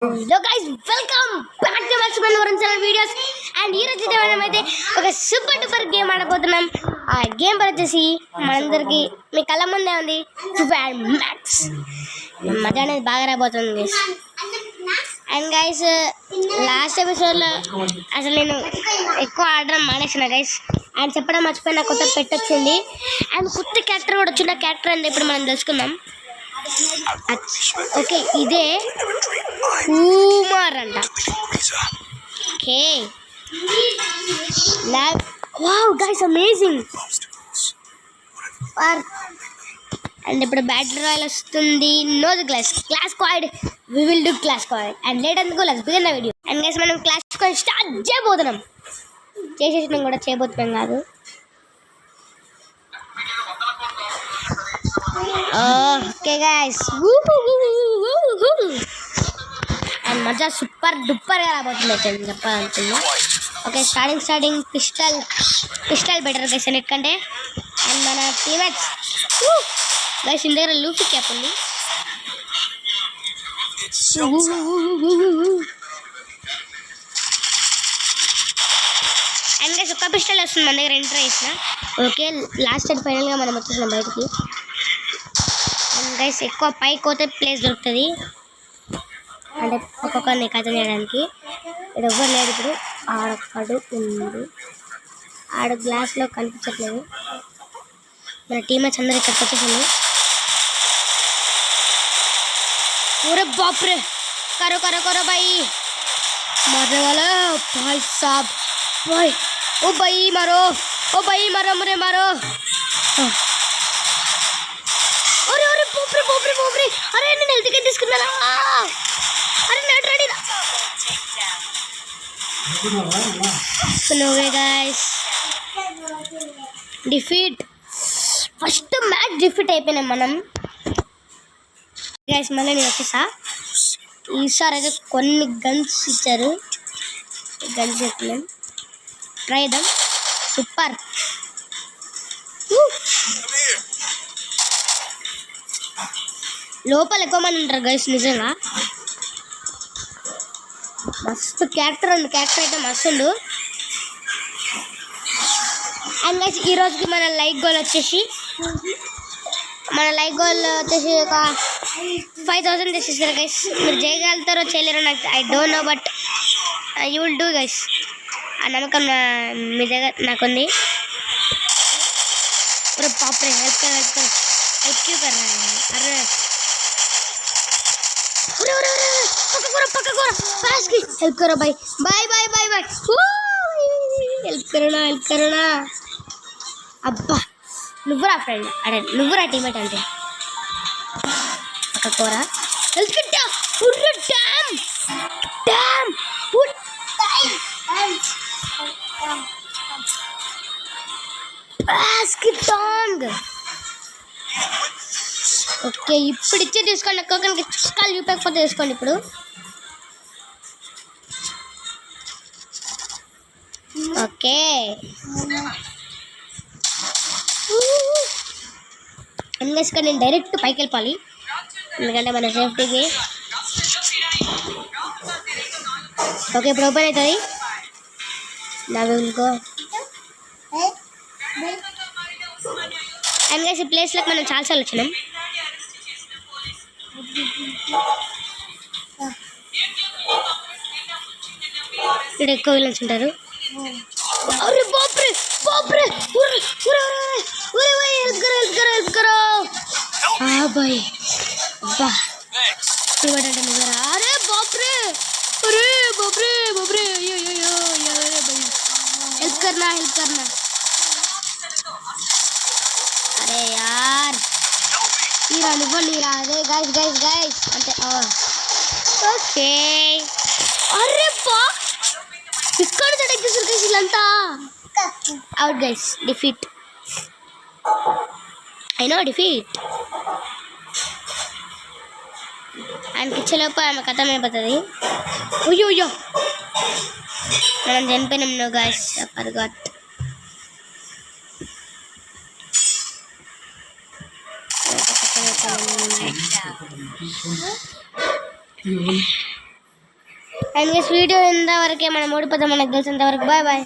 Hello guys welcome back to మర్చిపోయిన గురించి videos and ఈ రోజు మనమైతే ఒక సూపర్ డూపర్ గేమ్ ఆడబోతున్నాం. ఆ గేమ్ వచ్చేసి మనందరికి మీ కళ్ళ ముందే ఉంది, మ్యాక్స్. మజా అనేది బాగా రాబోతుంది గైస్. అండ్ గైస్ లాస్ట్ ఎపిసోడ్లో అసలు నేను ఎక్కువ ఆడడం మానేసిన గైస్. అండ్ చెప్పడం మర్చిపోయిన కొత్త పెట్టొచ్చింది అండ్ కొత్త క్యారెక్టర్ కూడా వచ్చిన క్యారెక్టర్ అంటే ఇప్పుడు మనం తెలుసుకుందాం. ఓకే, ఇదే కుమార్ అంట. Okay, wow guys amazing. And ఇప్పుడు బ్యాటిల్ రాయల్ వస్తుంది. No the class squad, we will do class squad and late ఎందుకు let's begin the video. And guys మనం క్లాస్ స్క్వాడ్ స్టార్ట్ చేయబోతున్నాం. చేసేసినాం కూడా, చేయబోతున్నాం కాదు. ఓకే గైస్, అండ్ మజా సూపర్ డూపర్గా రాబోతుంది అయితే చెప్పాలనుకుంటున్నా. Okay, starting pistol better guys అన్నిటికంటే. అండ్ మన టీమేట్స్ గైస్ ఇంటి దగ్గర లూఫీ క్యాప్ ఉంది. అండ్ గైస్ ఒక్క పిస్టల్ వస్తుంది మన దగ్గర ఎంటర్ వేసిన. ఓకే, లాస్ట్ అండ్ ఫైనల్గా మనం వచ్చేసినాం బయటికి. అండ్ గైస్ ఎక్కువ పైకి పోతే ప్లేస్ దొరుకుతుంది అంటే ఒక్కొక్కరిని కథ చేయడానికి. ఇక్కడ ఎవ్వరు లేడు. ఇప్పుడు ఆడొక్కడు ఉంది, ఆడ గ్లాస్లో కనిపించట్లేదు. మన టీమేట్స్ అందరూ ఇక్కడికి వచ్చేసింది. पूरे बाप रे, करो करो करो भाई, मारने वाला भाई साहब, भाई ओ भाई मारो, ओ भाई मारो मुझे मारो. अरे अरे बाप रे बाप रे बाप रे, अरे నేను హెల్త్ కి తీసుకున్నానా? అరే నాట్ రెడీ. స్లోవే guys, defeat. First match defeat అయిపోయినాం మనం గైస్. మళ్ళీ నేను వచ్చేసా. ఈసారి అయితే కొన్ని గన్స్ ఇచ్చారు, గన్స్ చెప్పలేం, ట్రై చేద్దాం. సూపర్. లోపల ఎక్కువ మంది ఉంటారు గైస్ నిజంగా. మస్తు క్యారెక్టర్ అయితే మస్తుండు. అండ్ గైస్ ఈరోజుకి మన లైక్ గోల్ వచ్చేసి ఒక 5000 తెచ్చిస్తారు గైస్. మీరు చేయగలుగుతారో చేయలేరో నాకు I don't know, but you will do guys. ఆ నమ్మకం మీ దగ్గర నాకుంది. अरे बाप रे, हेल्प क्यों कर रहा है? अरे अरे अरे पक्का करो पास की हेल्प करो भाई. Bye bye bye bye, help करो ना. అబ్బా నువ్వురా ఫ్రెండ్, అరే నువ్వురా టీమేట్ అంటే. పక్క కూర హెల్త్ కిట్. డామ్ బాస్కెటాంగ్. ఓకే, ఇప్పుడు ఇచ్చే తీసుకోండి. ఒక్కొక్కరికి చిక్కాలు చూపకపోతే తీసుకోండి ఇప్పుడు. ఓకే, అందుకే నేను డైరెక్ట్ పైకి వెళ్ళిపోవాలి ఎందుకంటే మన సేఫ్టీకి. ఓకే, ఇప్పుడు ఓపెన్ అవుతుంది. నాకు ఇంకో అండ్ గైస్ ఈ ప్లేస్లోకి మనం చాలాసార్లు వచ్చినాం. ఇక్కడ ఎక్కువ విలన్స్ ఉంటారు. अरे बाप रे पूरे भाई हेल्प करो. हाँ भाई वाह, अरे बाप रे यो भाई हेल्प करना. अरे यार नीरा अरे गाइस अंते. ओके, अरे वाह ఇక్కడ అటాక్ చేశారు గైస్ వీళ్ళంతా. Out guys, defeat. I know defeat. And కిచ్చలోపు ఆమె కథం అయిపోతుంది. అయ్యో మనం చనిపోయినాం. No guys, forgot. And guys video ఇంతవరకే మనం ఓడిపోతాం మనకు తెలిసినంత వరకు బాయ్ బాయ్